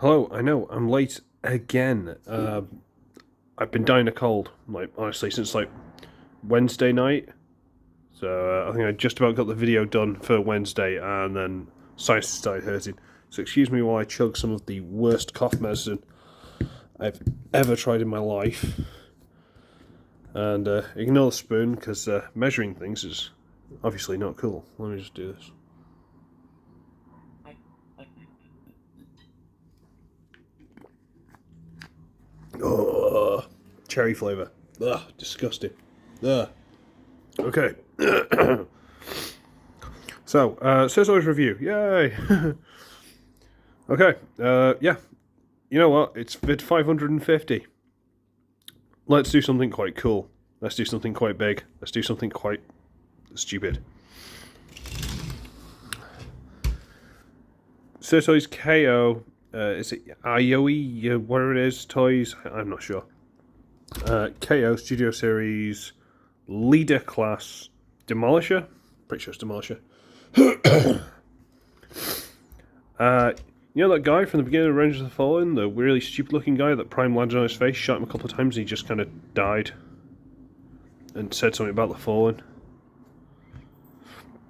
Hello, I know, I'm late again. I've been dying of cold, like, honestly, since, like, Wednesday night. So, I think I just about got the video done for Wednesday, and then sinuses started hurting. So, excuse me while I chug some of the worst cough medicine I've ever tried in my life. And, ignore the spoon, because measuring things is obviously not cool. Let me just do this. Oh, cherry flavour. Ugh, disgusting. Ugh. Okay. So, SirToys review. Yay! Okay, yeah. You know what? It's vid 550. Let's do something quite cool. Let's do something quite big. Let's do something quite stupid. SirToys KO. Is it IOE? Whatever it is, Toys? I'm not sure. KO Studio Series Leader Class Demolisher. Pretty sure it's Demolisher. You know that guy from the beginning of Rangers of the Fallen? The really stupid looking guy that Prime landed on his face, shot him a couple of times, and he just kind of died. And said something about the Fallen.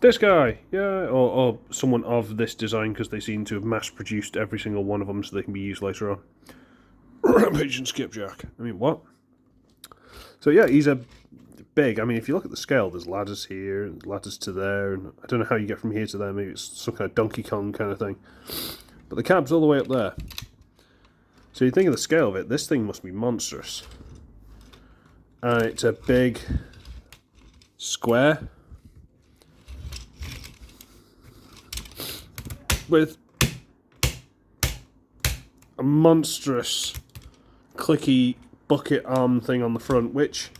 This guy! Yeah, or someone of this design, because they seem to have mass produced every single one of them so they can be used later on. Rampage and Skipjack. I mean, what? So yeah, he's a big. I mean, if you look at the scale, there's ladders here, and ladders to there, and I don't know how you get from here to there. Maybe it's some kind of Donkey Kong kind of thing. But the cab's all the way up there. So you think of the scale of it, this thing must be monstrous. And it's a big square with a monstrous clicky bucket arm thing on the front, which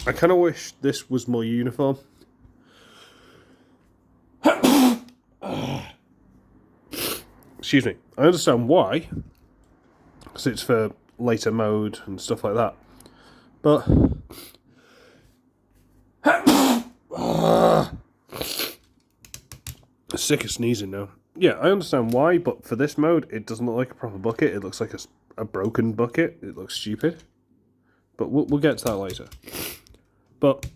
I kind of wish this was more uniform. Excuse me. I understand why, because it's for later mode and stuff like that. But sick of sneezing now. Yeah, I understand why, but for this mode, it doesn't look like a proper bucket. It looks like a broken bucket. It looks stupid. But we'll get to that later. But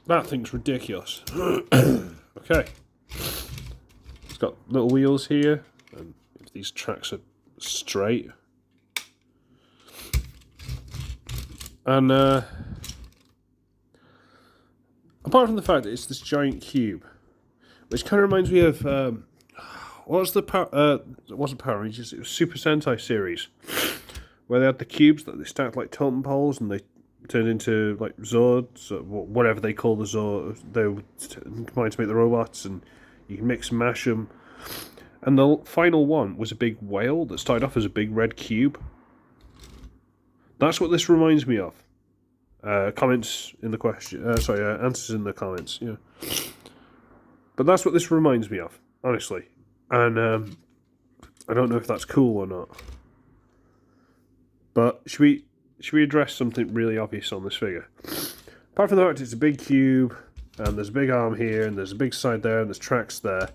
that thing's ridiculous. Okay. It's got little wheels here, and if these tracks are straight. And apart from the fact that it's this giant cube, which kind of reminds me of what's the it wasn't Power Rangers, it was Super Sentai series, where they had the cubes that they stacked like totem poles, and they turned into like Zords, or whatever they call the Zord. They were combined to make the robots, and you can mix and mash them. And the final one was a big whale that started off as a big red cube. That's what this reminds me of. Comments in the question. Answers in the comments. Yeah. But that's what this reminds me of, honestly. And I don't know if that's cool or not. But should we address something really obvious on this figure? Apart from the fact it's a big cube, and there's a big arm here, and there's a big side there, and there's tracks there.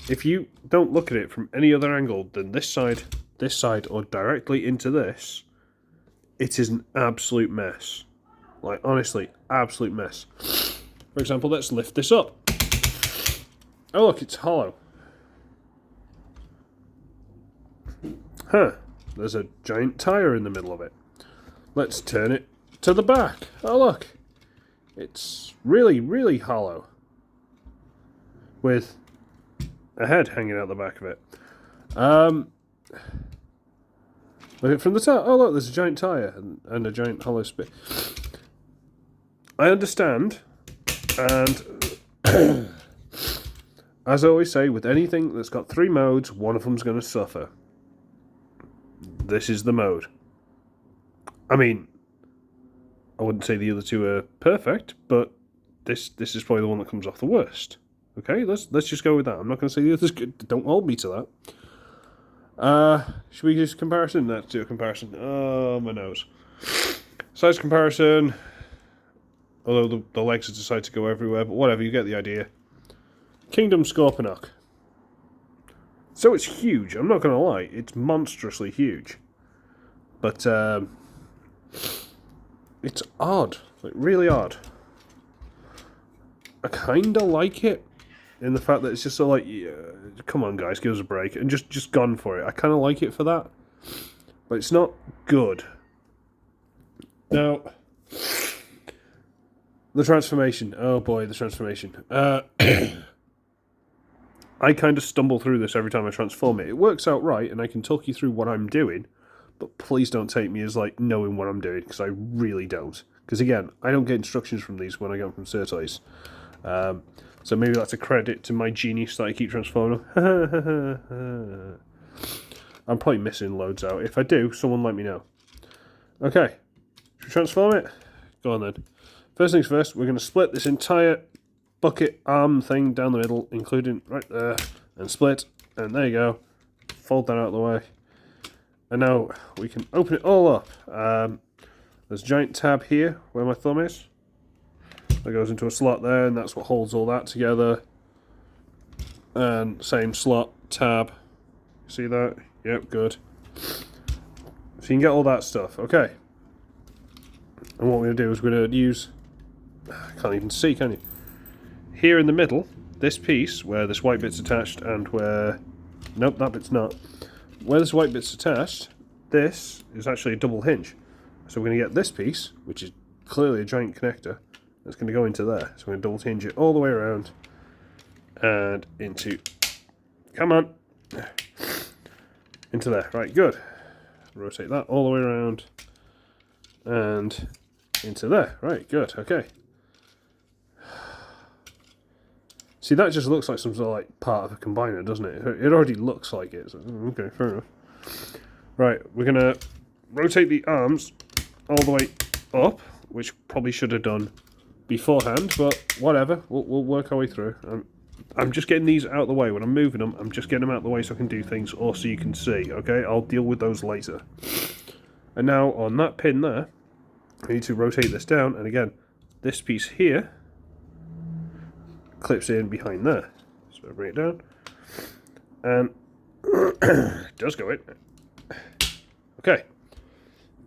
If you don't look at it from any other angle than this side, or directly into this, it is an absolute mess. Like, honestly, absolute mess. For example, let's lift this up. Oh look, it's hollow. Huh, there's a giant tyre in the middle of it. Let's turn it to the back. Oh look, it's really, really hollow. With a head hanging out the back of it. Look at it from the top. Oh look, there's a giant tyre and a giant hollow spit. I understand, and as I always say, with anything that's got 3 modes, one of them's going to suffer. This is the mode. I mean, I wouldn't say the other two are perfect, but this is probably the one that comes off the worst. Okay, let's just go with that. I'm not going to say the other's good. Don't hold me to that. Should we just comparison? Let's do a comparison. Oh, my nose. Size comparison. Although the legs have decided to go everywhere, but whatever, you get the idea. Kingdom Scorponok. So it's huge, I'm not going to lie, it's monstrously huge. But it's odd, like really odd. I kind of like it in the fact that it's just so like, yeah, come on guys, give us a break, and just gone for it. I kind of like it for that, but it's not good. Now, the transformation. Oh boy, the transformation. I kind of stumble through this every time I transform it. It works out right, and I can talk you through what I'm doing, but please don't take me as like knowing what I'm doing, because I really don't. Because again, I don't get instructions from these when I get them from SirToys. So maybe that's a credit to my genius that I keep transforming them. I'm probably missing loads out. If I do, someone let me know. Okay, should we transform it? Go on then. First things first, we're going to split this entire bucket arm thing down the middle, including right there, and split, and there you go. Fold that out of the way. And now we can open it all up. There's a giant tab here where my thumb is. That goes into a slot there, and that's what holds all that together. And same slot, tab. See that? Yep, good. So you can get all that stuff. Okay. And what we're going to do is we're going to use... Can't even see, can you? Here in the middle, this piece, where this white bit's attached, and where... Nope, that bit's not. Where this white bit's attached, this is actually a double hinge. So we're going to get this piece, which is clearly a giant connector. That's going to go into there. So we're going to double hinge it all the way around and into, come on, into there. Right, good. Rotate that all the way around and into there. Right, good, okay. See, that just looks like some sort of like part of a combiner, doesn't it? It already looks like it. So, okay, fair enough. Right, we're going to rotate the arms all the way up, which probably should have done beforehand, but whatever, we'll work our way through. I'm just getting these out of the way. When I'm moving them, I'm just getting them out of the way so I can do things, or so you can see, okay? I'll deal with those later. And now, on that pin there, I need to rotate this down, and again, this piece here clips in behind there. So bring it down, and it does go in. Okay.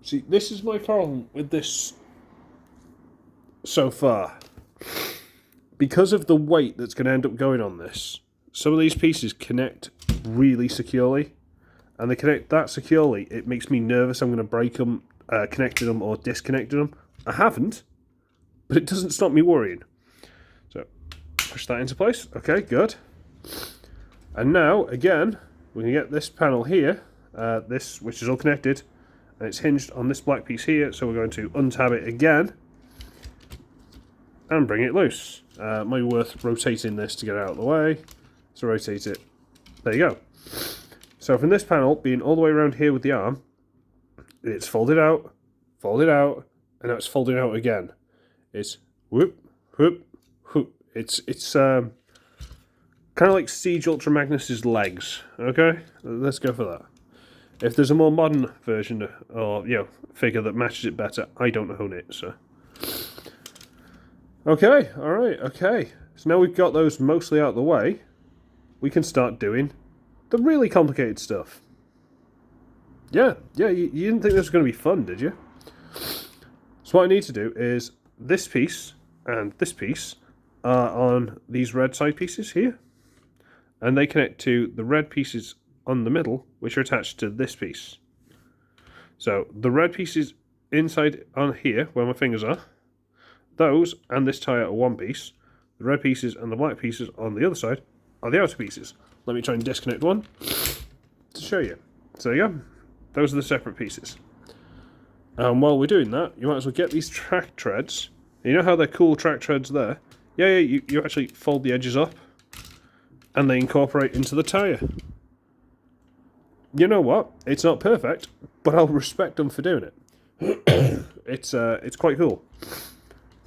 See, this is my problem with this so far. Because of the weight that's going to end up going on this, some of these pieces connect really securely, and they connect that securely, it makes me nervous I'm going to break them, connecting them or disconnecting them. I haven't, but it doesn't stop me worrying. So, push that into place. Okay, good. And now, again, we can get this panel here, this, which is all connected, and it's hinged on this black piece here, so we're going to untab it again and bring it loose. Might be worth rotating this to get it out of the way. So rotate it. There you go. So from this panel, being all the way around here with the arm, it's folded out, and now it's folded out again. It's whoop, whoop, whoop. It's kind of like Siege Ultra Magnus's legs. Okay, let's go for that. If there's a more modern version or figure that matches it better, I don't own it. So okay, all right, okay. So now we've got those mostly out of the way, we can start doing the really complicated stuff. Yeah, you didn't think this was going to be fun, did you? So what I need to do is this piece and this piece are on these red side pieces here, and they connect to the red pieces on the middle, which are attached to this piece. So the red pieces inside on here, where my fingers are, those and this tire are one piece. The red pieces and the black pieces on the other side are the outer pieces. Let me try and disconnect one to show you. So yeah, those are the separate pieces. And while we're doing that, you might as well get these track treads. You know how they're cool track treads there? Yeah, you actually fold the edges up and they incorporate into the tire. You know what? It's not perfect, but I'll respect them for doing it. It's quite cool.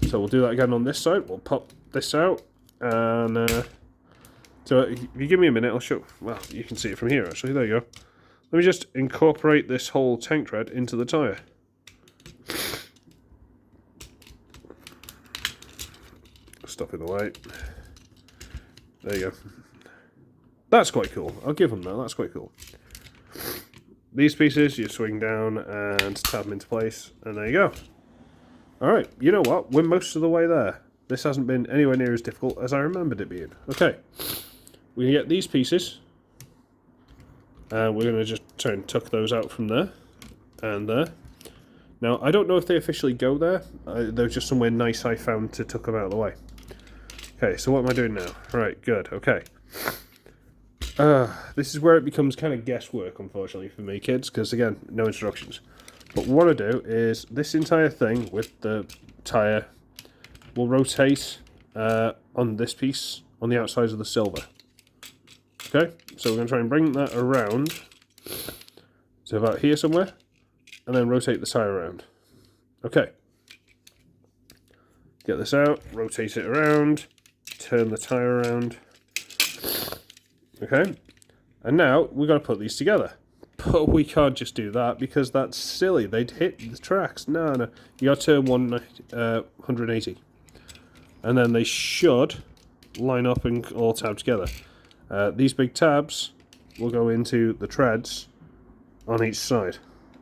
So we'll do that again on this side. We'll pop this out, and so if you give me a minute, I'll show. Well, you can see it from here actually. There you go. Let me just incorporate this whole tank tread into the tyre. Stuff in the way. There you go. That's quite cool. I'll give them that. That's quite cool. These pieces, you swing down and tap them into place, and there you go. Alright, you know what? We're most of the way there. This hasn't been anywhere near as difficult as I remembered it being. Okay. We can get these pieces. And we're going to just try and tuck those out from there. And there. Now, I don't know if they officially go there. They're just somewhere nice I found to tuck them out of the way. Okay, so what am I doing now? Right, good, okay. This is where it becomes kind of guesswork, unfortunately, for me, kids, because, again, no instructions. But what I do is this entire thing with the tyre will rotate on this piece on the outsides of the silver. Okay, so we're going to try and bring that around to about here somewhere, and then rotate the tyre around. Okay. Get this out, rotate it around, turn the tyre around. Okay, and now we've got to put these together. But we can't just do that because that's silly. They'd hit the tracks. No. You got to turn 180. And then they should line up and all tab together. These big tabs will go into the treads on each side.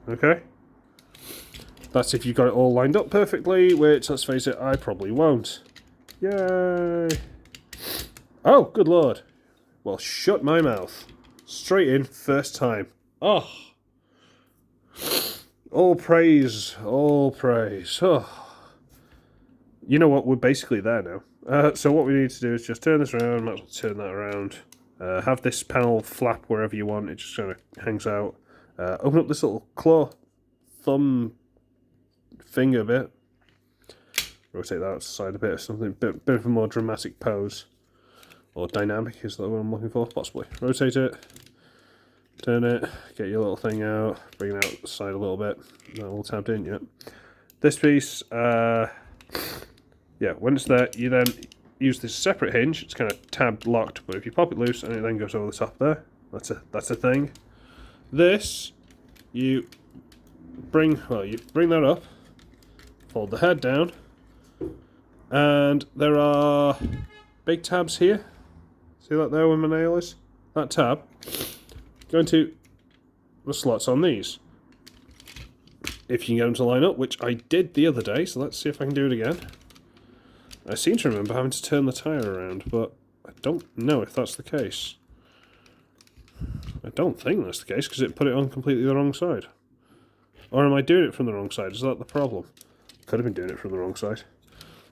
Okay? That's if you've got it all lined up perfectly, which, let's face it, I probably won't. Yay! Oh, good lord. Well, shut my mouth. Straight in, first time. Oh. All praise, all praise. Oh. You know what, we're basically there now. So what we need to do is just turn this around, might as well turn that around. Have this panel flap wherever you want, it just kind of hangs out. Open up this little claw, thumb, finger bit. Rotate that outside a bit or something, bit of a more dramatic pose. Or dynamic is that what I'm looking for, possibly. Rotate it, turn it, get your little thing out, bring it out the side a little bit. Not all tabbed in yet. This piece, yeah, when it's there, you then use this separate hinge. It's kind of tabbed locked, but if you pop it loose and it then goes over the top there, that's a thing. This, you bring that up, fold the head down, and there are big tabs here. See that there where my nail is? That tab. Go into the slots on these. If you can get them to line up, which I did the other day, so let's see if I can do it again. I seem to remember having to turn the tyre around, but I don't know if that's the case. I don't think that's the case, because it put it on completely the wrong side. Or am I doing it from the wrong side? Is that the problem? Could have been doing it from the wrong side.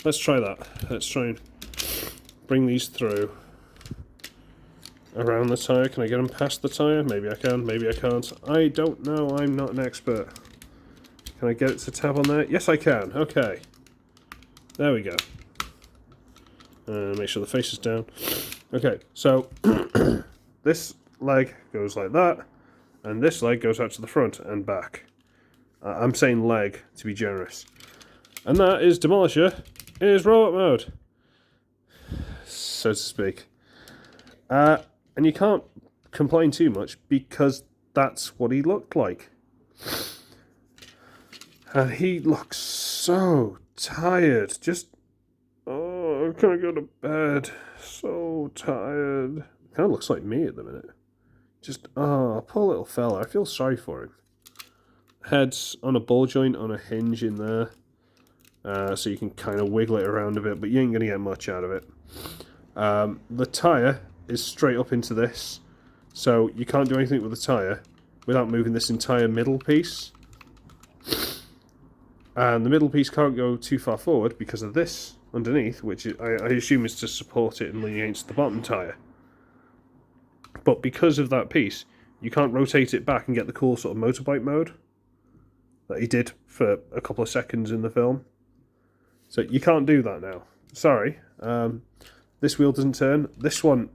Let's try that. Let's try and bring these through. Around the tyre. Can I get them past the tyre? Maybe I can, maybe I can't. I don't know, I'm not an expert. Can I get it to tab on there? Yes, I can. Okay. There we go. Make sure the face is down. Okay, so this leg goes like that, and this leg goes out to the front and back. I'm saying leg to be generous. And that is Demolisher in his robot mode, so to speak. And you can't complain too much because that's what he looked like. And he looks so tired. Just, oh, can I go to bed? So tired. Kind of looks like me at the minute. Just, oh, poor little fella. I feel sorry for him. Head's on a ball joint on a hinge in there. So you can kind of wiggle it around a bit, but you ain't going to get much out of it. The tyre is straight up into this, so you can't do anything with the tyre without moving this entire middle piece. And the middle piece can't go too far forward because of this underneath, which I assume is to support it and lean against the bottom tyre. But because of that piece, you can't rotate it back and get the cool sort of motorbike mode that he did for a couple of seconds in the film. So you can't do that now. Sorry. This wheel doesn't turn. This one,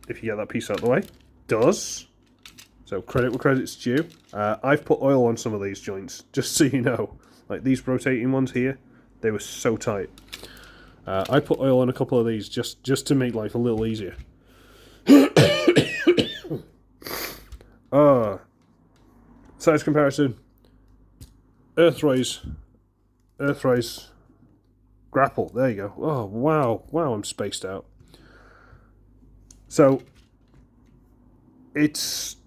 if you get that piece out of the way, does. So credit where credit's due. I've put oil on some of these joints, just so you know. Like these rotating ones here, they were so tight. I put oil on a couple of these just to make life a little easier. Size comparison. Earthrise. Grapple. There you go. Oh, wow. Wow, I'm spaced out. So it's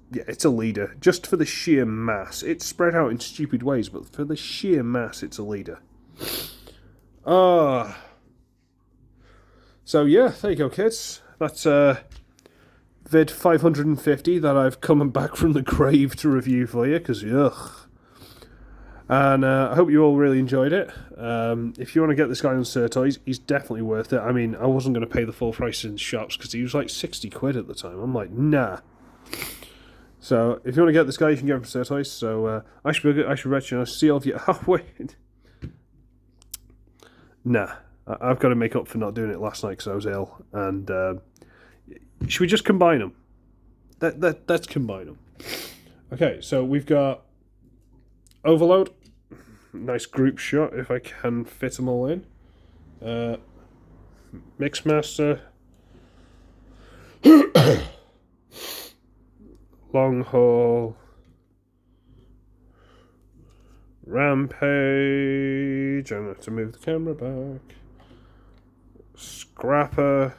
a leader just for the sheer mass. It's spread out in stupid ways, but for the sheer mass, it's a leader. So yeah, there you go, kids. That's vid 550 that I've come back from the grave to review for you, because ugh. And I hope you all really enjoyed it. If you want to get this guy on SirToys, he's definitely worth it. I mean, I wasn't going to pay the full price in shops because he was like 60 quid at the time. I'm like, nah. So if you want to get this guy, you can get him from SirToys. So I should Uglywretch, and I'll see all of you. Oh wait, nah. I've got to make up for not doing it last night because I was ill. And should we just combine them? Let's combine them. Okay, so we've got Overload. Nice group shot if I can fit them all in. Mixmaster. Longhaul. Rampage. I'm going to have to move the camera back. Scrapper.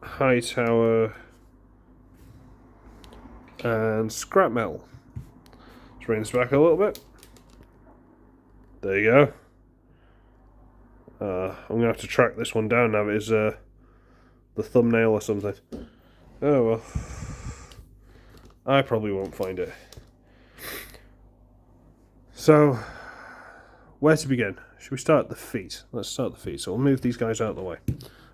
Hightower. And Scrapmetal. Let's bring this back a little bit. There you go. I'm going to have to track this one down now. It is the thumbnail or something. Oh well. I probably won't find it. So, where to begin? Should we start at the feet? Let's start at the feet. So we'll move these guys out of the way.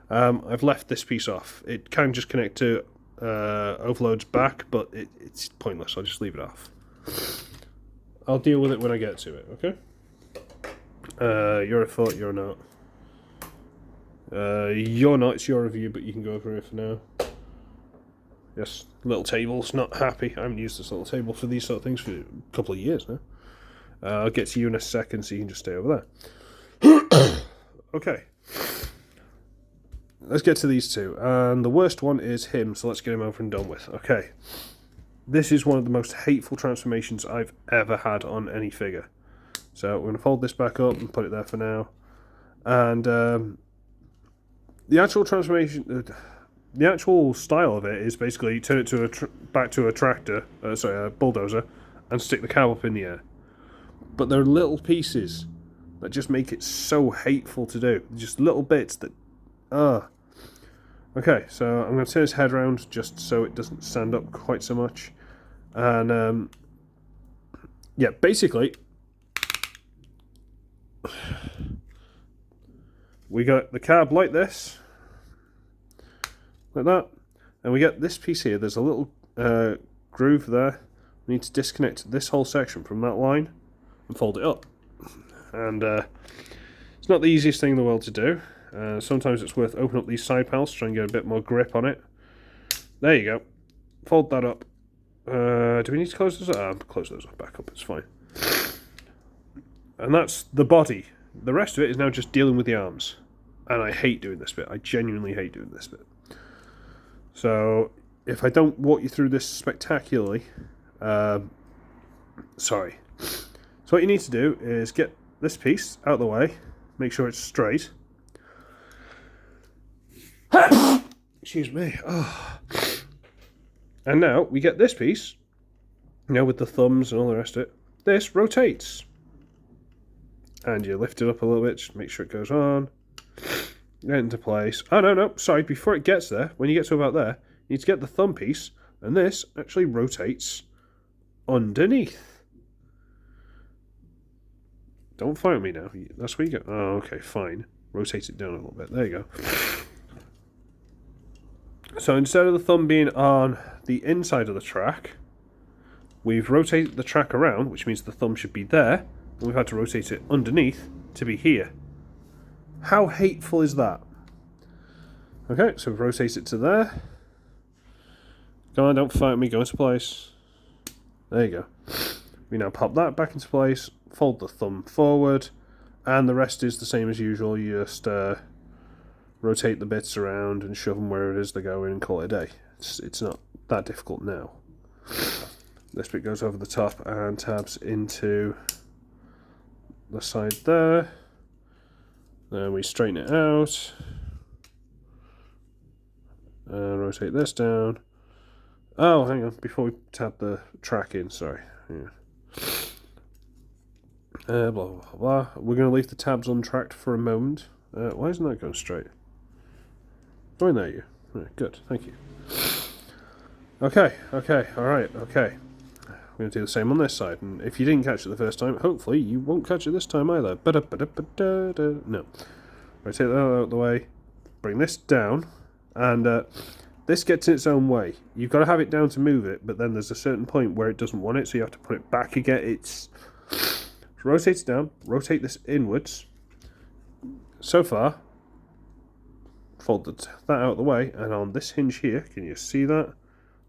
I've left this piece off. It can just connect to Overload's back, but it's pointless. I'll just leave it off. I'll deal with it when I get to it, okay? You're a foot, you're not. You're not, it's your review, but you can go over here for now. Yes, little table's not happy. I haven't used this little table for these sort of things for a couple of years now. I'll get to you in a second, so you can just stay over there. Okay. Let's get to these two. And the worst one is him, so let's get him over and done with. Okay. This is one of the most hateful transformations I've ever had on any figure. So we're going to fold this back up and put it there for now. And the actual transformation, the actual style of it is basically turn it to back to a tractor, a bulldozer, and stick the cab up in the air. But there are little pieces that just make it so hateful to do. Just little bits that, Okay, so I'm going to turn his head around just so it doesn't stand up quite so much. And, yeah, basically, we got the cab like this, like that, and we get this piece here. There's a little groove there. We need to disconnect this whole section from that line and fold it up. And it's not the easiest thing in the world to do. Sometimes it's worth opening up these side panels to try and get a bit more grip on it. There you go. Fold that up. Do we need to close those up? Close those up back up, it's fine. And that's the body. The rest of it is now just dealing with the arms. And I hate doing this bit. I genuinely hate doing this bit. So, if I don't walk you through this spectacularly, sorry. So what you need to do is get this piece out of the way. Make sure it's straight. Excuse me. Oh. And now we get this piece, with the thumbs and all the rest of it. This rotates. And you lift it up a little bit, just make sure it goes on. Get it into place. Oh, no, sorry, before it gets there, when you get to about there, you need to get the thumb piece, and this actually rotates underneath. Don't fight me now. That's where you go. Oh, okay, fine. Rotate it down a little bit. There you go. So instead of the thumb being on the inside of the track, we've rotated the track around, which means the thumb should be there, and we've had to rotate it underneath to be here. How hateful is that? Okay, so we've rotated it to there. Come on, don't fight me, go into place. There you go. We now pop that back into place, fold the thumb forward, and the rest is the same as usual. You just rotate the bits around and shove them where it is they go in and call it a day. It's not that difficult now. This bit goes over the top and tabs into the side there. Then we straighten it out. Rotate this down. Oh, hang on, before we tab the track in, sorry. Yeah. Blah, blah, blah, blah. We're going to leave the tabs untracked for a moment. Why isn't that going straight? Go in there, you. Right, good, thank you. Okay, alright, okay. We're going to do the same on this side, and if you didn't catch it the first time, hopefully you won't catch it this time either. No. Rotate that out of the way, bring this down, and this gets in its own way. You've got to have it down to move it, but then there's a certain point where it doesn't want it, so you have to put it back again. Rotate it down, rotate this inwards. So far, fold that out of the way, and on this hinge here, can you see that?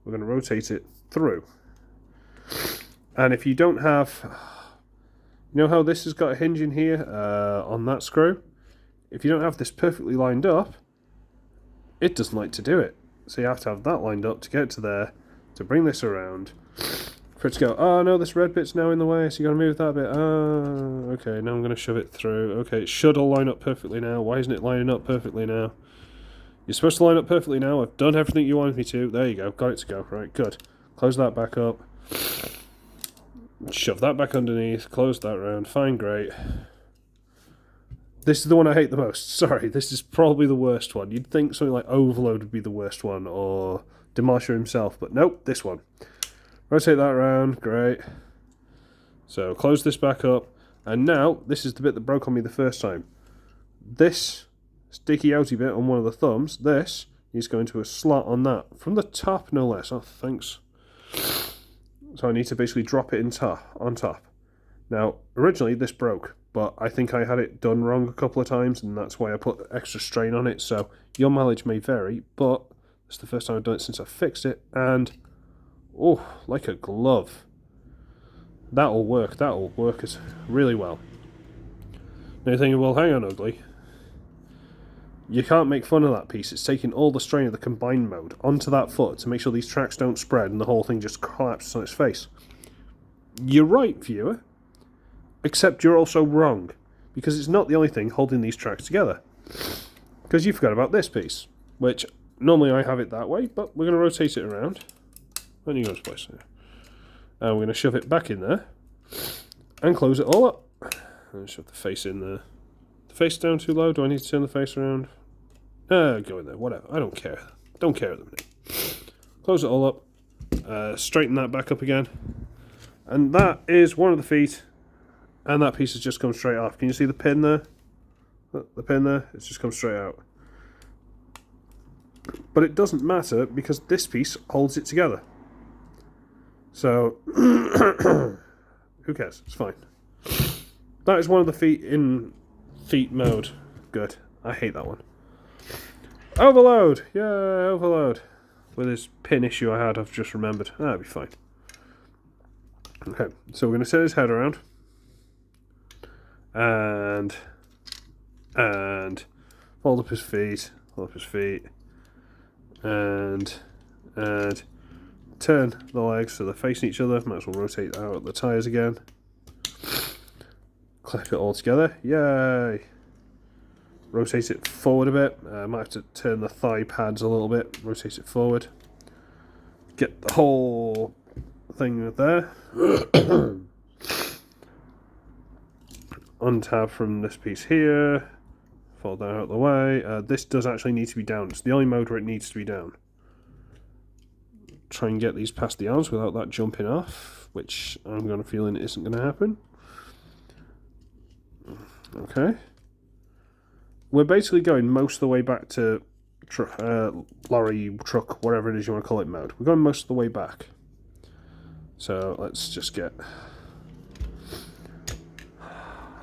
We're going to rotate it through. And if you don't have, you know how this has got a hinge in here on that screw? If you don't have this perfectly lined up, it doesn't like to do it. So you have to have that lined up to get to there, to bring this around, for it to go, oh no, this red bit's now in the way, so you got to move that bit. Okay, now I'm going to shove it through. Okay, it should all line up perfectly now. Why isn't it lining up perfectly now? You're supposed to line up perfectly now. I've done everything you wanted me to. There you go. Got it to go. Right, good. Close that back up. Shove that back underneath. Close that round. Fine, great. This is the one I hate the most. Sorry, this is probably the worst one. You'd think something like Overload would be the worst one, or Demolisher himself, but nope, this one. Rotate that around. Great. So, close this back up. And now, this is the bit that broke on me the first time. This sticky outy bit on one of the thumbs, this needs to go into a slot on that. From the top, no less. Oh, thanks. So I need to basically drop it on top. Now, originally this broke, but I think I had it done wrong a couple of times, and that's why I put extra strain on it. So your mileage may vary, but it's the first time I've done it since I fixed it, and oh, like a glove. That'll work as really well. Now you're thinking, well, hang on, Ugly. You can't make fun of that piece. It's taking all the strain of the combined mode onto that foot to make sure these tracks don't spread and the whole thing just collapses on its face. You're right, viewer. Except you're also wrong. Because it's not the only thing holding these tracks together. Because you forgot about this piece. Which, normally I have it that way, but we're going to rotate it around. When you go to place there. And we're going to shove it back in there. And close it all up. And shove the face in there. The face down too low? Do I need to turn the face around? Go in there, whatever. I don't care. Don't care at the minute. Close it all up. Straighten that back up again. And that is one of the feet. And that piece has just come straight off. Can you see the pin there? The pin there? It's just come straight out. But it doesn't matter because this piece holds it together. So, who cares? It's fine. That is one of the feet in feet mode. Good. I hate that one. Overload! Yeah, overload. With this pin issue I had, I've just remembered. That'll be fine. Okay, so we're going to turn his head around. And fold up his feet. And turn the legs so they're facing each other. Might as well rotate out the tyres again. Clip it all together. Yay! Rotate it forward a bit. Might have to turn the thigh pads a little bit. Rotate it forward. Get the whole thing there. Untab from this piece here. Fold that out of the way. This does actually need to be down. It's the only mode where it needs to be down. Try and get these past the arms without that jumping off, which I'm going to feel isn't going to happen. Okay. We're basically going most of the way back to lorry, truck, whatever it is you want to call it mode. We're going most of the way back. So let's just get...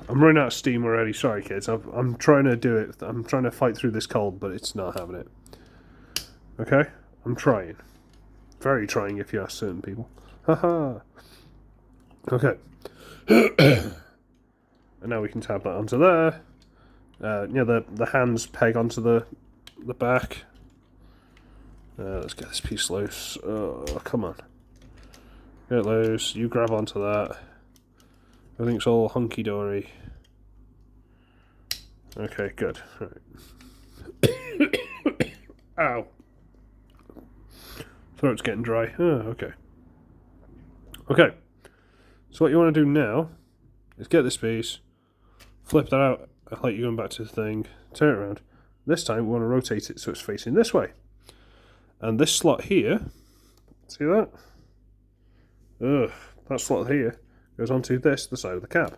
I'm running out of steam already. Sorry, kids. I'm trying to do it. I'm trying to fight through this cold, but it's not having it. Okay? I'm trying. Very trying, if you ask certain people. Haha. Okay. And now we can tab that onto there. The hands peg onto the back. Let's get this piece loose. Oh, come on. Get it loose. You grab onto that. Everything's all hunky-dory. Okay, good. Right. Ow. Throat's getting dry. Oh, okay. Okay. So what you want to do now is get this piece, flip that out like you're going back to the thing, turn it around. This time we want to rotate it so it's facing this way. And this slot here, see that? That slot here goes onto this, the side of the cab.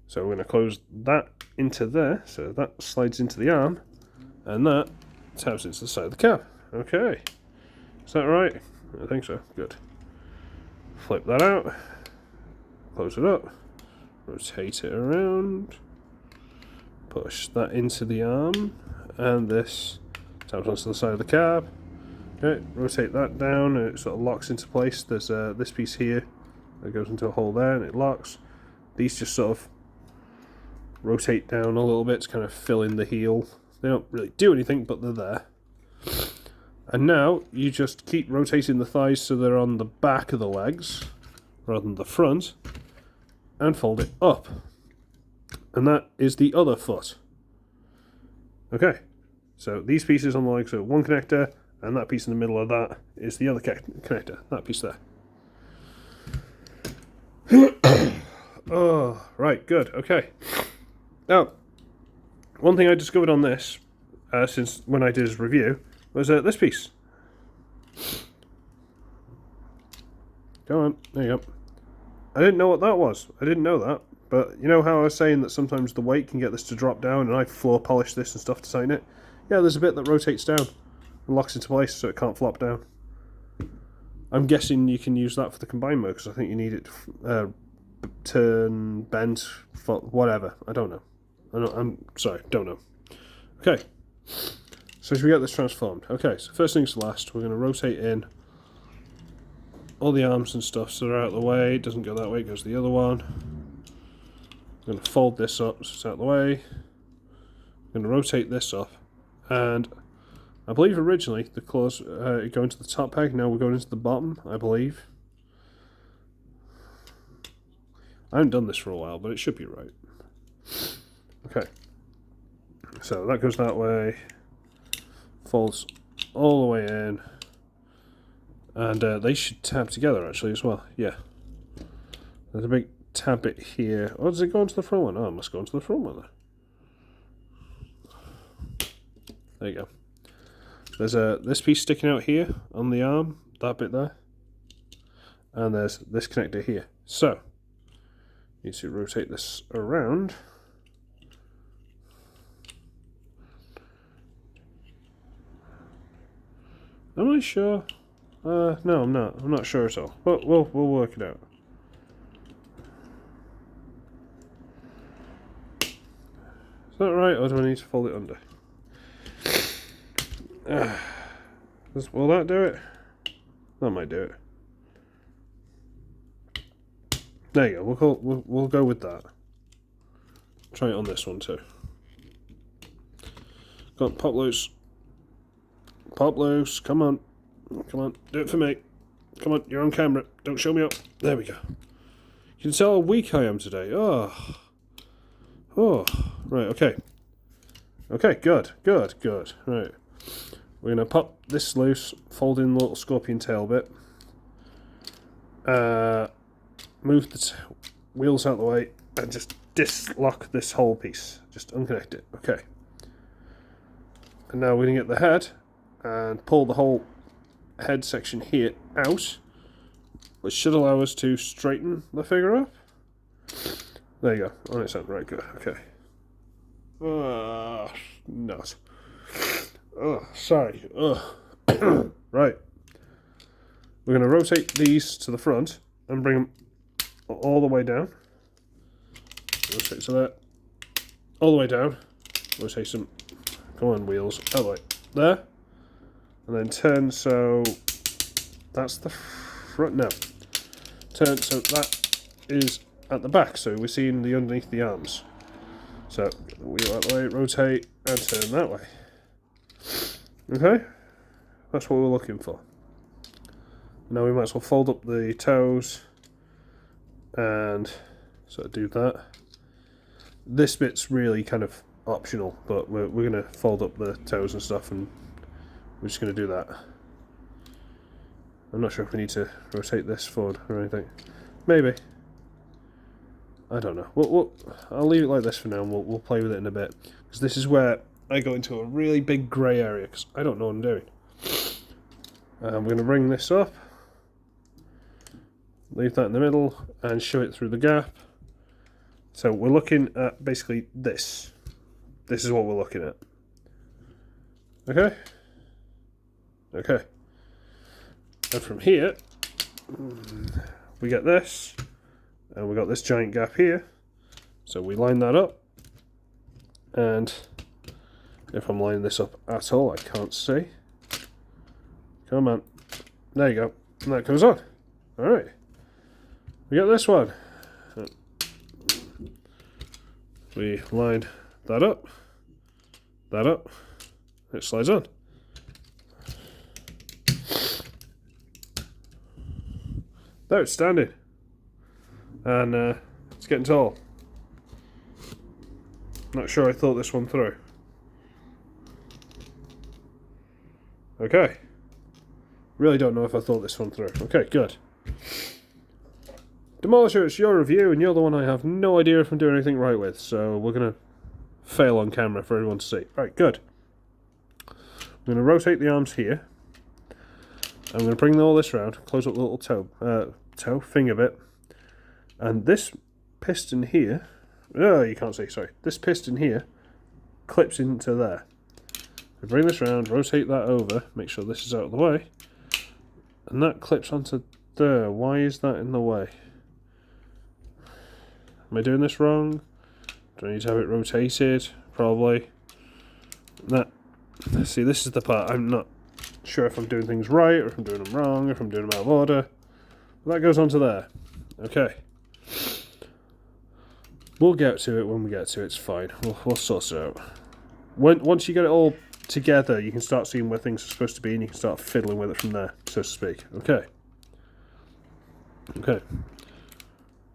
So we're going to close that into there, so that slides into the arm, and that taps into the side of the cab. Okay. Is that right? I think so. Good. Flip that out, close it up, rotate it around, push that into the arm, and this taps onto the side of the cab. Okay, rotate that down and it sort of locks into place. There's this piece here that goes into a hole there and it locks. These just sort of rotate down a little bit to kind of fill in the heel. They don't really do anything, but they're there. And now you just keep rotating the thighs so they're on the back of the legs rather than the front, and fold it up. And that is the other foot. Okay, so these pieces on the legs are one connector, and that piece in the middle of that is the other connector, that piece there. Oh, right, good, okay. Now, one thing I discovered on this, since when I did his review, was this piece. Go on, there you go. I didn't know what that was. I didn't know that. But you know how I was saying that sometimes the weight can get this to drop down and I floor polish this and stuff to tighten it? Yeah, there's a bit that rotates down and locks into place so it can't flop down. I'm guessing you can use that for the combined mode because I think you need it turn, bend, whatever. I don't know. I'm sorry, don't know. Okay. So should we get this transformed? Okay, so first things last, we're going to rotate in all the arms and stuff so they're out of the way. It doesn't go that way, it goes the other one. I'm going to fold this up so it's out of the way. I'm going to rotate this up. And I believe originally the claws go into the top peg, now we're going into the bottom, I believe. I haven't done this for a while, but it should be right. Okay. So that goes that way. Folds all the way in, and they should tab together actually as well. Yeah, there's a big tab bit here. Oh, does it go into the front one? Oh, it must go into the front one then. There you go. There's this piece sticking out here on the arm, that bit there, and there's this connector here. So you need to rotate this around. Am I sure? No, I'm not. I'm not sure at all. But we'll work it out. Is that right, or do I need to fold it under? Will that do it? That might do it. There you go. We'll go with that. Try it on this one too. Go on, pop loose. Pop loose, come on. Come on, do it for me. Come on, you're on camera. Don't show me up. There we go. You can tell how weak I am today. Oh. Right, okay. Okay, good. Right. We're going to pop this loose, fold in the little scorpion tail bit. Move the wheels out of the way, and just dislock this whole piece. Just unconnect it. Okay. And now we're going to get the head and pull the whole head section here out, which should allow us to straighten the figure up. There you go, on its own, right, good, okay. Nut. Sorry. Right. We're going to rotate these to the front and bring them all the way down. Rotate to that. All the way down. Rotate some. Come on, wheels. Out of the way. There. And then turn so that's the front. No. Turn so that is at the back. So we're seeing the underneath the arms. So wheel out the way, rotate, and turn that way. Okay? That's what we're looking for. Now we might as well fold up the toes and sort of do that. This bit's really kind of optional, but we're going to fold up the toes and stuff, and we're just going to do that. I'm not sure if we need to rotate this forward or anything. Maybe. I don't know. I'll leave it like this for now, and we'll play with it in a bit. Because this is where I go into a really big grey area, because I don't know what I'm doing. I'm going to bring this up, leave that in the middle, and shove it through the gap. So we're looking at basically this. This is what we're looking at. Okay? Okay. And from here, we get this, and we got this giant gap here. So we line that up, and if I'm lining this up at all, I can't see. Come on. There you go. And that goes on. Alright. We got this one. We line that up. That up. It slides on. There, it's standing. And it's getting tall. Not sure I thought this one through. Okay. Really don't know if I thought this one through. Okay, good. Demolisher, it's your review, and you're the one I have no idea if I'm doing anything right with, so we're going to fail on camera for everyone to see. Right, good. I'm going to rotate the arms here. I'm going to bring all this round, close up the little finger bit, and this piston here, oh, you can't see, sorry, this piston here clips into there. We bring this round, rotate that over, make sure this is out of the way, and that clips onto there. Why is that in the way? Am I doing this wrong? Do I need to have it rotated? Probably. That. See, this is the part I'm not sure if I'm doing things right, or if I'm doing them wrong, or if I'm doing them out of order. But that goes onto there. Okay. We'll get to it when we get to it. It's fine. We'll sort it out. Once you get it all together, you can start seeing where things are supposed to be, and you can start fiddling with it from there, so to speak. Okay. Okay.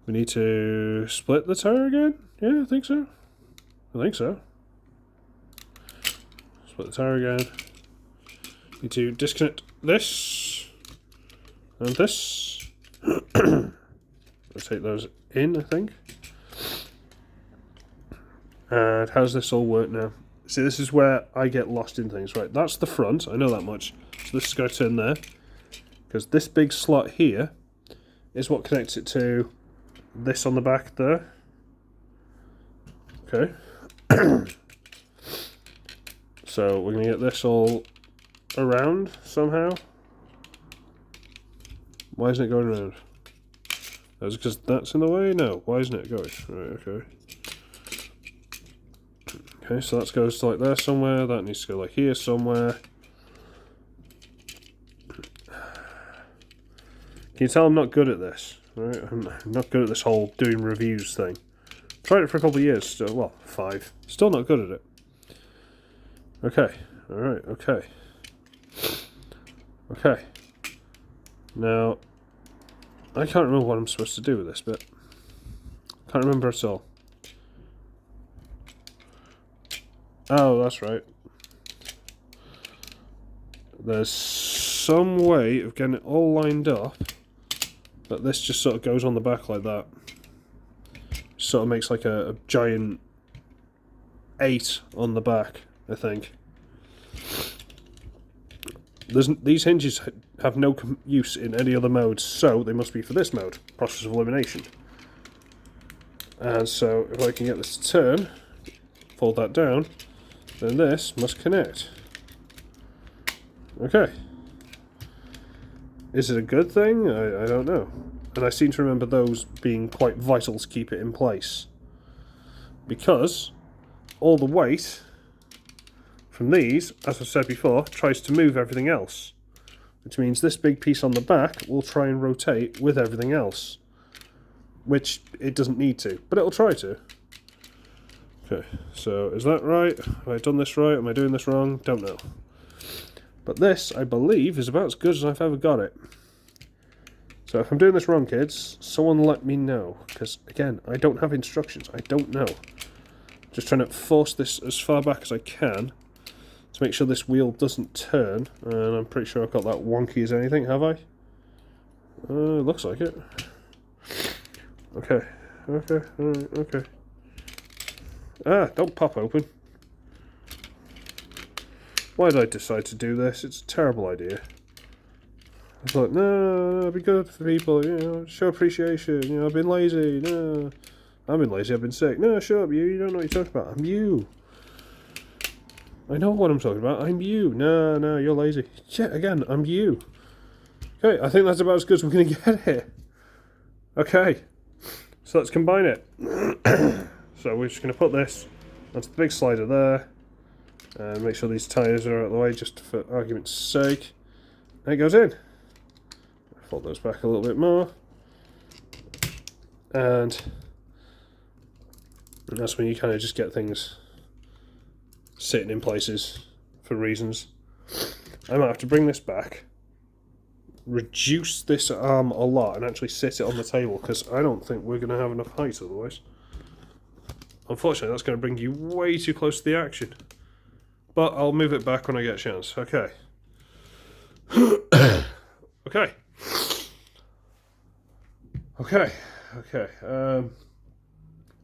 We need to split the tire again? Yeah, I think so. I think so. Split the tire again. Need to disconnect this and this. Rotate those in, I think. And how does this all work now? See, this is where I get lost in things. Right, that's the front, I know that much. So this is going to turn there. Because this big slot here is what connects it to this on the back there. Okay. So we're going to get this all around somehow. Why isn't it going around? Is it because that's in the way? No. Why isn't it going? Right, okay. Okay, so that goes like there somewhere. That needs to go like here somewhere. Can you tell I'm not good at this? Right? I'm not good at this whole doing reviews thing. Tried it for a couple of years, still, well, 5. Still not good at it. Okay, alright, okay. Okay. Now, I can't remember what I'm supposed to do with this bit. Can't remember at all. Oh, that's right. There's some way of getting it all lined up, but this just sort of goes on the back like that. Sort of makes like a giant 8 on the back, I think. These hinges have no use in any other mode, so they must be for this mode, process of elimination. And so, if I can get this to turn, fold that down, then this must connect. Okay. Is it a good thing? I don't know. And I seem to remember those being quite vital to keep it in place. Because all the weight from these, as I said before, tries to move everything else. Which means this big piece on the back will try and rotate with everything else. Which it doesn't need to, but it'll try to. Okay, so is that right? Have I done this right? Am I doing this wrong? Don't know. But this, I believe, is about as good as I've ever got it. So if I'm doing this wrong, kids, someone let me know. Because, again, I don't have instructions. I don't know. Just trying to force this as far back as I can to make sure this wheel doesn't turn. And I'm pretty sure I've got that wonky as anything, have I? Looks like it. Okay. Okay. Alright, okay. Ah, don't pop open. Why did I decide to do this? It's a terrible idea. I thought, no, it'd be good for people, you know, show appreciation, you know, I've been lazy, no. I've been lazy, I've been sick. No, shut up, you don't know what you're talking about. I'm you. I know what I'm talking about, I'm you. No, you're lazy. Shit, again, I'm you. Okay, I think that's about as good as we're going to get here. Okay, so let's combine it. So we're just going to put this onto the big slider there, and make sure these tyres are out of the way, just for argument's sake. And it goes in. Fold those back a little bit more. And that's when you kind of just get things sitting in places for reasons. I might have to bring this back, reduce this arm a lot, and actually sit it on the table, because I don't think we're going to have enough height otherwise. Unfortunately, that's going to bring you way too close to the action. But I'll move it back when I get a chance. Okay. Okay. Okay.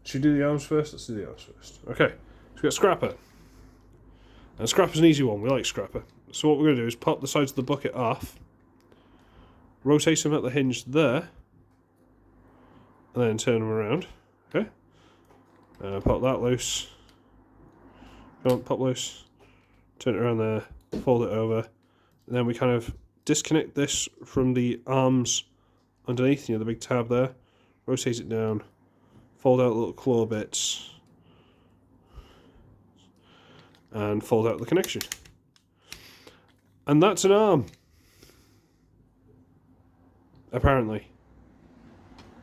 Should we do the arms first? Let's do the arms first. Okay. So we've got Scrapper. And Scrapper's an easy one. We like Scrapper. So what we're going to do is pop the sides of the bucket off, rotate them at the hinge there, and then turn them around. Okay. Pop that loose. Go on, pop loose. Turn it around there. Fold it over. And then we kind of disconnect this from the arms underneath, you know, the big tab there. Rotate it down. Fold out the little claw bits. And fold out the connection. And that's an arm. Apparently.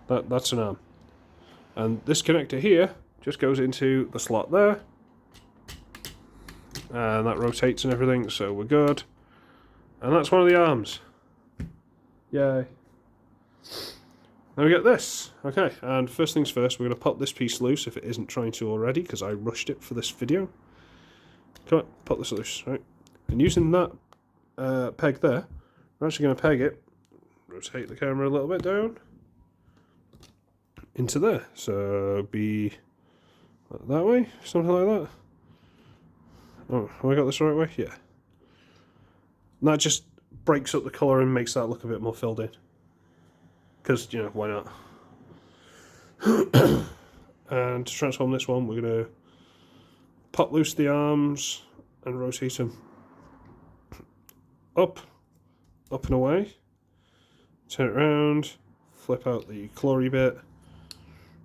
That's an arm. And this connector here just goes into the slot there. And that rotates and everything, so we're good. And that's one of the arms. Yay. Now we get this. Okay, and first things first, we're going to pop this piece loose if it isn't trying to already, because I rushed it for this video. Come on, pop this loose, right? And using that peg there, we're actually going to peg it, rotate the camera a little bit down, into there. So be that way, something like that. Oh, have I got this the right way? Yeah. And that just breaks up the colour and makes that look a bit more filled in. Because, you know, why not? And to transform this one, we're going to pop loose the arms and rotate them up and away. Turn it around, flip out the clawy bit,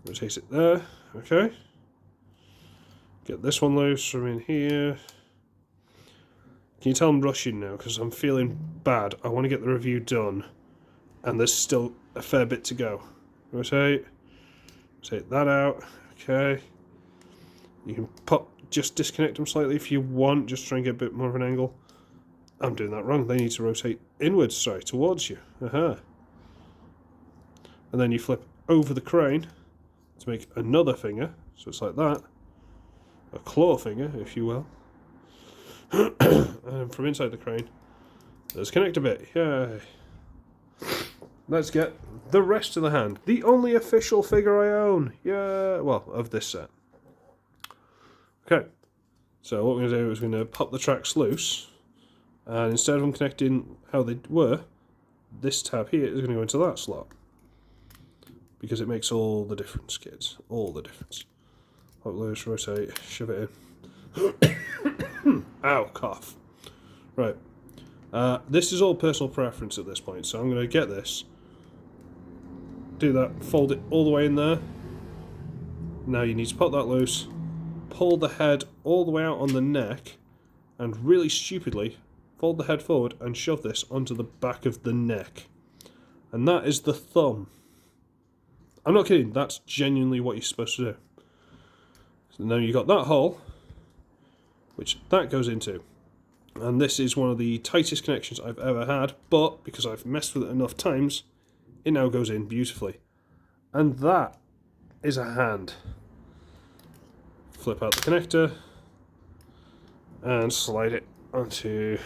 rotate it there, okay. Get this one loose from in here. Can you tell I'm rushing now because I'm feeling bad? I want to get the review done and there's still a fair bit to go. Rotate that out, okay. You can just disconnect them slightly if you want, just try and get a bit more of an angle. I'm doing that wrong, they need to rotate inwards, sorry, towards you. And then you flip over the crane to make another finger, so it's like that. A claw finger, if you will. And from inside the crane, there's a connector bit. Yay. Let's get the rest of the hand. The only official figure I own. Yeah, well, of this set. Okay, so what we're going to do is we're going to pop the tracks loose, and instead of them connecting how they were, this tab here is going to go into that slot. Because it makes all the difference, kids. All the difference. Pop loose, rotate, shove it in. Ow, cough. Right. This is all personal preference at this point, so I'm going to get this. Do that, fold it all the way in there. Now you need to pop that loose. Pull the head all the way out on the neck. And really stupidly, fold the head forward and shove this onto the back of the neck. And that is the thumb. I'm not kidding, that's genuinely what you're supposed to do. So now you've got that hole, which that goes into. And this is one of the tightest connections I've ever had, but because I've messed with it enough times, it now goes in beautifully. And that is a hand. Flip out the connector, and slide it onto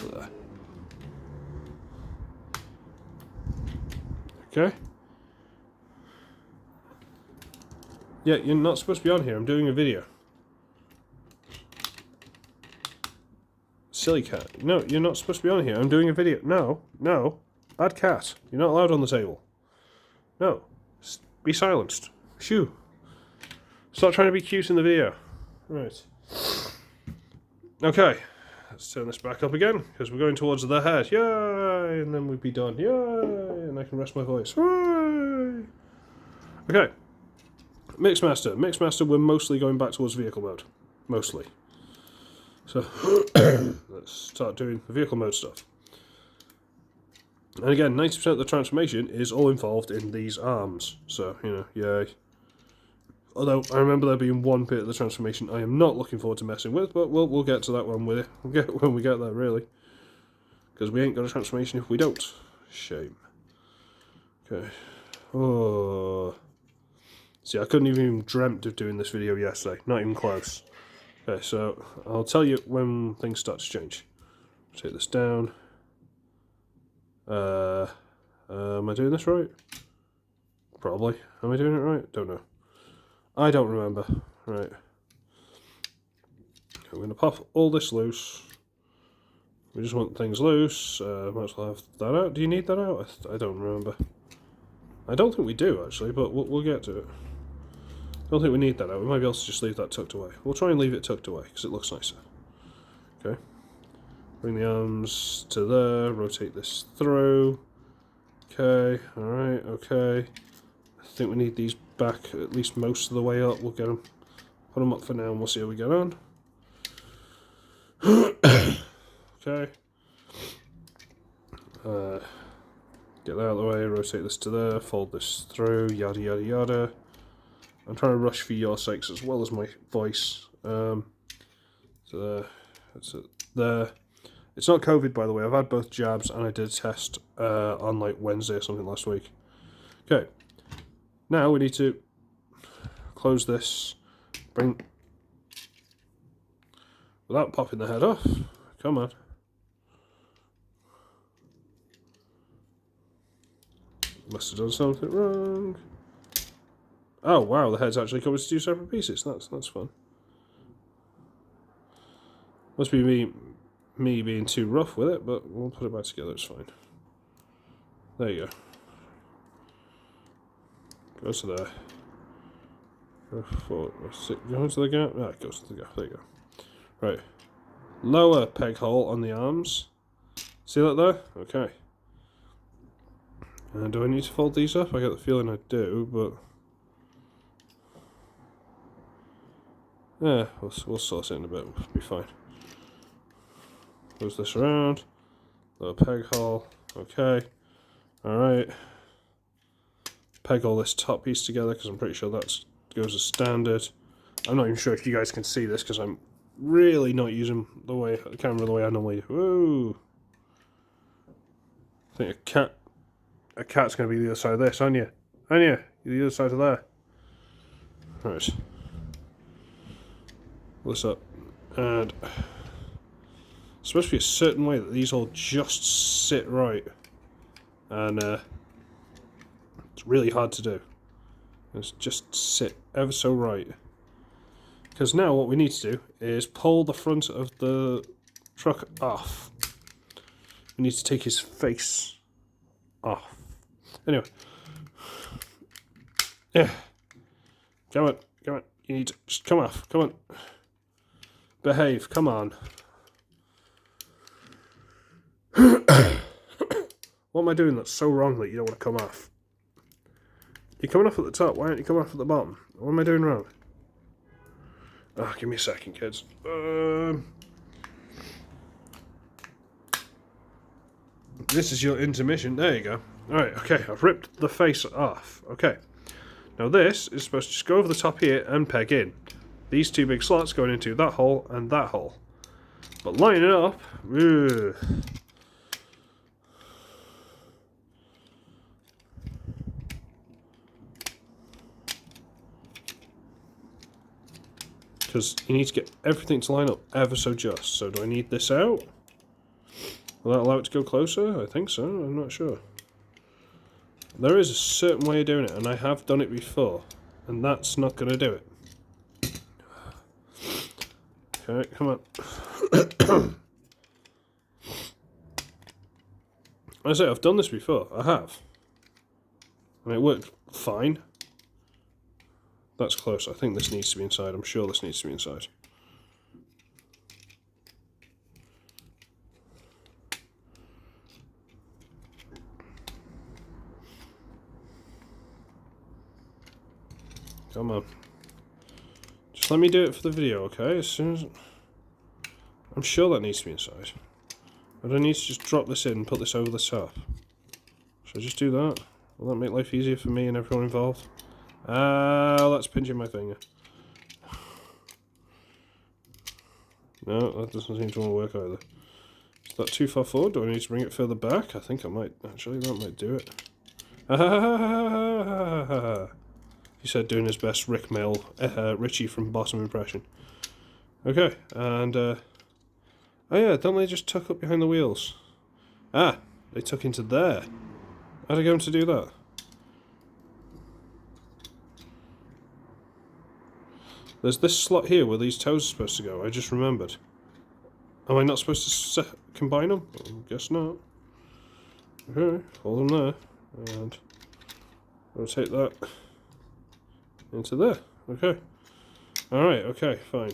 there. Okay? Yeah, you're not supposed to be on here. I'm doing a video. Silly cat. No, you're not supposed to be on here. I'm doing a video. No, no. Bad cat. You're not allowed on the table. No. Be silenced. Shoo. Stop trying to be cute in the video. Right. Okay. Let's turn this back up again, because we're going towards the head. Yay! And then we'd be done. Yay! And I can rest my voice. Yay! Okay. Mixmaster. Mixmaster, we're mostly going back towards vehicle mode. Mostly. So, let's start doing the vehicle mode stuff. And again, 90% of the transformation is all involved in these arms. So, you know, yay. Although, I remember there being one bit of the transformation I am not looking forward to messing with, but we'll get to that one with it. We'll get when we get there, really. Because we ain't got a transformation if we don't. Shame. Okay. Oh. See, I couldn't even dreamt of doing this video yesterday. Not even close. Okay, so I'll tell you when things start to change. Take this down. Am I doing this right? Probably. Am I doing it right? Don't know. I don't remember. Right. I'm going to pop all this loose. We just want things loose. Might as well have that out. Do you need that out? I don't remember. I don't think we do, actually, but we'll get to it. I don't think we need that out. We might be able to just leave that tucked away. We'll try and leave it tucked away, because it looks nicer. Okay. Bring the arms to there. Rotate this through. Okay. Alright. Okay. I think we need these back at least most of the way up. We'll get them. Put them up for now and we'll see how we get on. Okay. Get that out of the way. Rotate this to there. Fold this through. Yada yada yada. I'm trying to rush for your sakes as well as my voice. So there. That's it. There. It's not COVID, by the way. I've had both jabs and I did a test on like Wednesday or something last week. Okay. Now we need to close this. Bring. Without popping the head off. Come on. Must have done something wrong. Oh wow, the head's actually covered to two separate pieces. That's fun. Must be me being too rough with it, but we'll put it back together, it's fine. There you go. Goes to there. Go into the gap? Ah, it goes to the gap, there you go. Right. Lower peg hole on the arms. See that there? Okay. Do I need to fold these up? I get the feeling I do, but... yeah, we'll sort it in a bit, we'll be fine. Close this around. Lower peg hole. Okay. Alright. Peg all this top piece together, because I'm pretty sure that goes as standard. I'm not even sure if you guys can see this, because I'm really not using the camera the way I normally do. Woo! I think a cat's going to be the other side of this, aren't you? Aren't you? You're the other side of there. Right. Pull this up. And it's supposed to be a certain way that these all just sit right. And it's really hard to do. It's just sit ever so right. Because now what we need to do is pull the front of the truck off. We need to take his face off. Anyway. Yeah. Come on. Come on. You need to just come off. Come on. Behave. Come on. What am I doing that's so wrong that you don't want to come off? You're coming off at the top. Why aren't you coming off at the bottom? What am I doing wrong? Oh, give me a second, kids. This is your intermission. There you go. Alright, okay. I've ripped the face off. Okay. Now this is supposed to just go over the top here and peg in. These two big slots going into that hole and that hole. But line it up... ugh. Because you need to get everything to line up ever so just. So do I need this out? Will that allow it to go closer? I think so. I'm not sure. There is a certain way of doing it, and I have done it before, and that's not going to do it. Okay, come on. I say I've done this before. I have. And it worked fine. That's close. I think this needs to be inside. I'm sure this needs to be inside. Come on. Just let me do it for the video, okay? As soon as... I'm sure that needs to be inside. I don't need to just drop this in and put this over the top. Should I just do that? Will that make life easier for me and everyone involved? Ah, that's pinching my finger. No, that doesn't seem to want to work either. Is that too far forward? Do I need to bring it further back? I think I might. Actually, that might do it. He said doing his best Rick Mail, Richie from Bottom impression. Okay, and oh yeah, don't they just tuck up behind the wheels? Ah, they tuck into there. How'd I get them to do that? There's this slot here where these toes are supposed to go, I just remembered. Am I not supposed to combine them? I guess not. Okay, hold them there, and rotate that into there. Okay. Alright, okay, fine.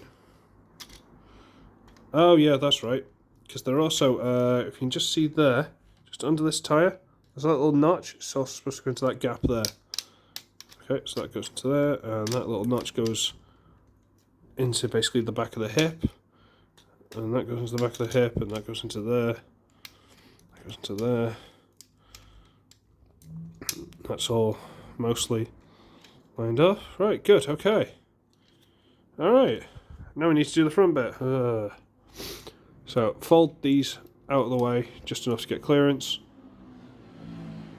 Oh yeah, that's right. Because they're also, if you can just see there, just under this tyre, there's that little notch. It's also supposed to go into that gap there. Okay, so that goes into there, and that little notch goes into basically the back of the hip. And that goes into the back of the hip, and that goes into there. That goes into there. That's all mostly lined up. Right, good, okay. Alright, now we need to do the front bit. So, fold these out of the way, just enough to get clearance.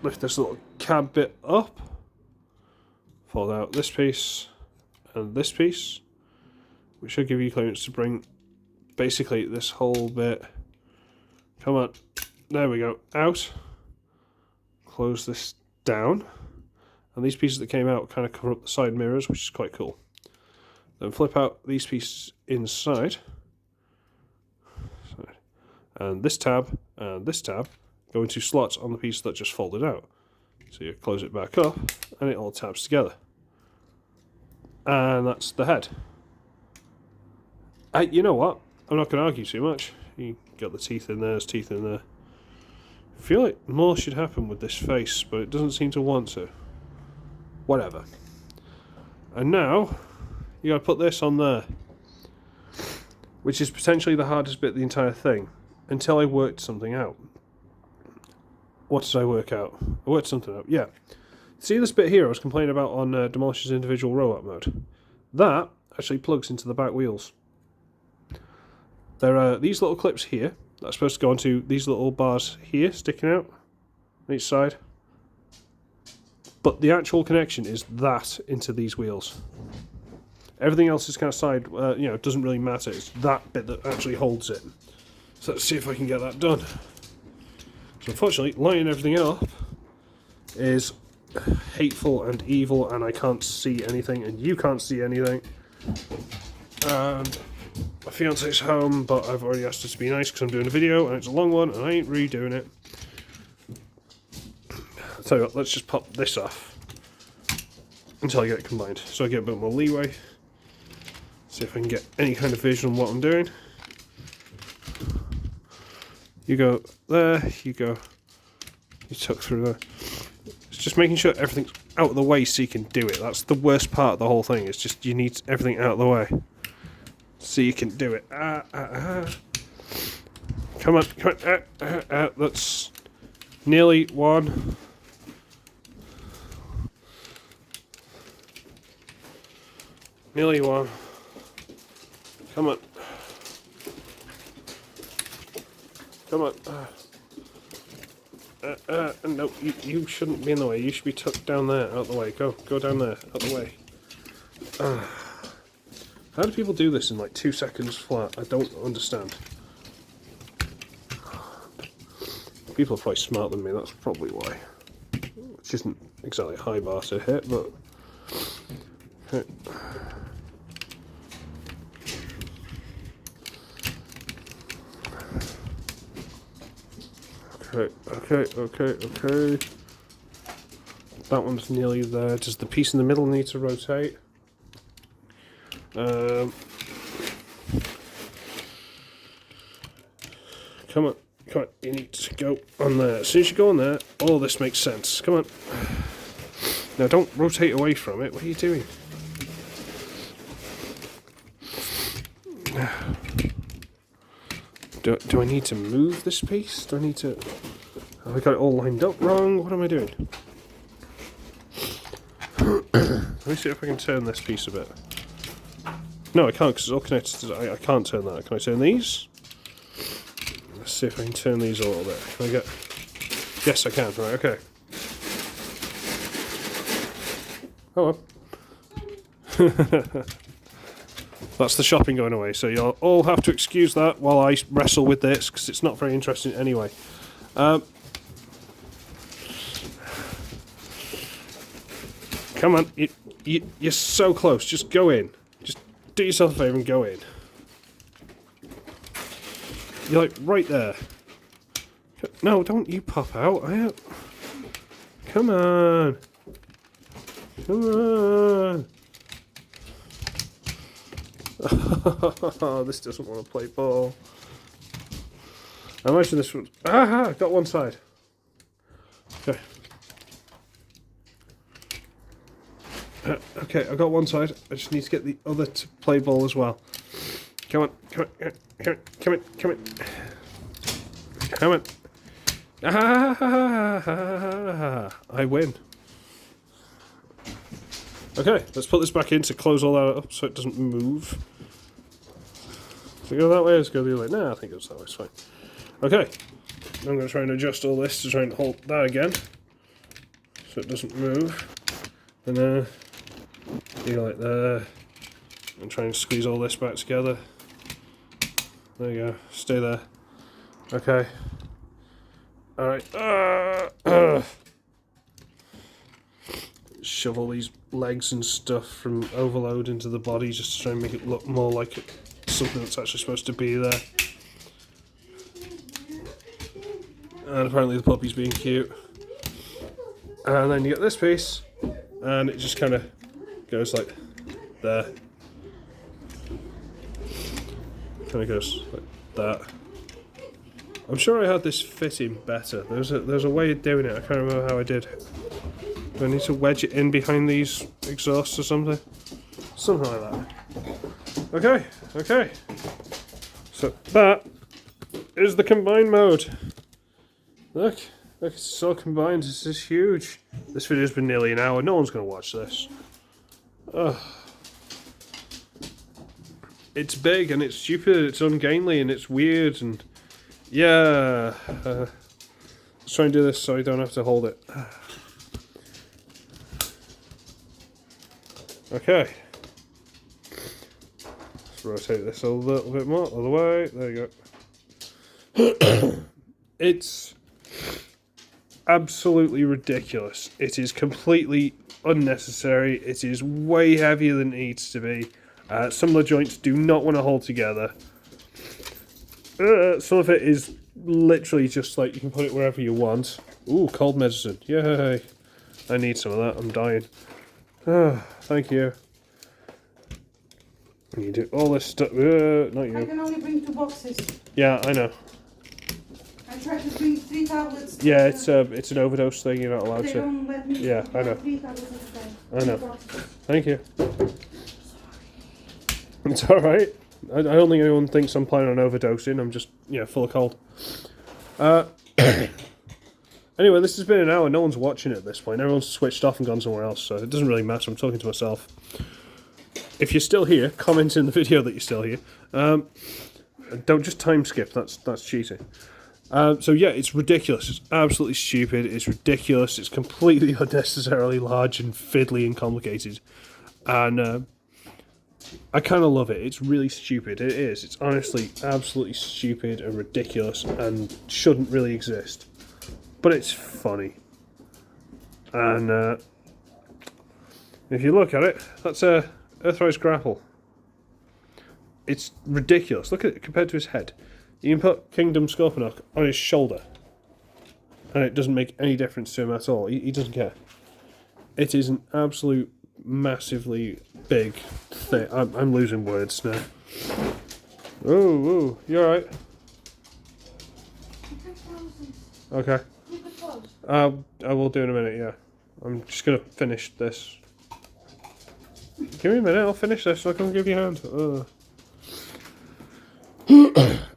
Lift this little cab bit up. Fold out this piece and this piece, which should give you clearance to bring basically this whole bit. Come on, there we go, out. Close this down. And these pieces that came out kind of cover up the side mirrors, which is quite cool. Then flip out these pieces inside. And this tab go into slots on the piece that just folded out. So you close it back up and it all tabs together. And that's the head. You know what? I'm not going to argue too much. You got the teeth in there, there's teeth in there. I feel like more should happen with this face, but it doesn't seem to want to. Whatever. And now, you gotta put this on there. Which is potentially the hardest bit of the entire thing. Until I worked something out. What did I work out? I worked something out, yeah. See this bit here I was complaining about on Demolish's individual robot mode? That actually plugs into the back wheels. There are these little clips here that are supposed to go onto these little bars here sticking out on each side. But the actual connection is that into these wheels. Everything else is kind of side, it doesn't really matter. It's that bit that actually holds it. So let's see if I can get that done. So unfortunately, lining everything up is hateful and evil, and I can't see anything, and you can't see anything. And my fiance's home, but I've already asked her to be nice because I'm doing a video, and it's a long one, and I ain't redoing it. I'll tell you what, let's just pop this off until I get it combined, so I get a bit more leeway. See if I can get any kind of vision on what I'm doing. You go there, you tuck through there. It's just making sure everything's out of the way so you can do it. That's the worst part of the whole thing, it's just you need everything out of the way so you can do it. Come on, that's nearly one. Nearly one. Come on. Come on. No, you shouldn't be in the way. You should be tucked down there, out the way. Go down there, out the way. How do people do this in like 2 seconds flat? I don't understand. People are probably smarter than me, that's probably why. which isn't exactly a high bar to hit, but okay. Okay. That one's nearly there. Does the piece in the middle need to rotate? Come on, you need to go on there. As soon as you go on there, all this makes sense. Come on. Now don't rotate away from it. What are you doing? Do I need to move this piece? Do I need to... Have I got it all lined up wrong? What am I doing? Let me see if I can turn this piece a bit. No, I can't because it's all connected to... I can't turn that. Can I turn these? Let's see if I can turn these a little bit. Can I get... Yes, I can. Right, okay. Oh well. That's the shopping going away, so you'll all have to excuse that while I wrestle with this, because it's not very interesting anyway. Come on, you're so close, just go in. Just do yourself a favour and go in. You're like right there. No, don't you pop out. Come on. Come on. This doesn't want to play ball. I imagine this one. Aha! Got one side. Okay. Okay, I got one side. I just need to get the other to play ball as well. Come on. Ah! I win. Okay, let's put this back in to close all that up so it doesn't move. Does it go that way or does it go the other way? No, I think it's that way, it's fine. Okay, I'm going to try and adjust all this to try and hold that again so it doesn't move. And then, go like there, and try and squeeze all this back together. There you go, stay there. Okay. Alright. Shove all these legs and stuff from overload into the body just to try and make it look more like something that's actually supposed to be there. And apparently the puppy's being cute. And then you get this piece, and it just kind of goes like there. Kind of goes like that. I'm sure I had this fitting better. There's a way of doing it. I can't remember how I did. Do I need to wedge it in behind these exhausts or something? Something like that. Okay. So that is the combined mode. Look, it's all combined. This is huge. This video's been nearly an hour. No one's going to watch this. It's big and it's stupid. It's ungainly and it's weird and yeah. Let's try and do this so I don't have to hold it. Okay. Let's rotate this a little bit more. Other way. There you go. It's absolutely ridiculous. It is completely unnecessary. It is way heavier than it needs to be. Some of the joints do not want to hold together. Some of it is literally just like you can put it wherever you want. Ooh, cold medicine. Yay. I need some of that. I'm dying. Thank you. You do all this stuff. Not you. I can only bring 2 boxes. Yeah, I know. I tried to bring 3 tablets. Yeah, it's an overdose thing. You're not allowed they to. Don't let me Yeah, I know. 3 tablets at a time. I know. 3 boxes. Thank you. It's all right. I don't think anyone thinks I'm planning on overdosing. I'm just full of cold. Anyway, this has been an hour. No one's watching it at this point. Everyone's switched off and gone somewhere else, so it doesn't really matter. I'm talking to myself. If you're still here, comment in the video that you're still here. Don't just time skip. That's cheating. So yeah, it's ridiculous. It's absolutely stupid. It's ridiculous. It's completely unnecessarily large and fiddly and complicated. And I kind of love it. It's really stupid. It is. It's honestly absolutely stupid and ridiculous and shouldn't really exist. But it's funny. And if you look at it, that's a Earthrise grapple. It's ridiculous. Look at it compared to his head. You can put Kingdom Scorponok on his shoulder, and it doesn't make any difference to him at all. He doesn't care. It is an absolute massively big thing. I'm losing words now. Oh, you alright? Okay. I will do in a minute, yeah. I'm just going to finish this. Give me a minute, I'll finish this so I can give you a hand.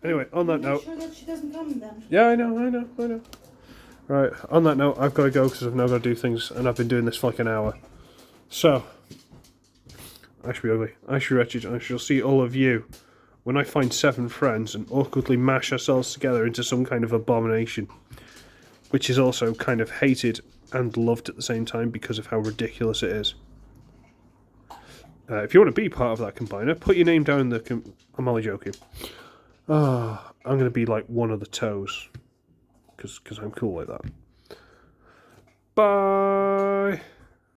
Anyway, on that note... Sure that she doesn't come then? Yeah, I know. Right, on that note, I've got to go because I've now got to do things, and I've been doing this for like an hour. So, I should be ugly. I should be wretched, and I shall see all of you when I find 7 friends and awkwardly mash ourselves together into some kind of abomination, which is also kind of hated and loved at the same time because of how ridiculous it is. If you want to be part of that combiner, put your name down in the... I'm only joking. I'm going to be like one of the toes, because I'm cool like that. Bye!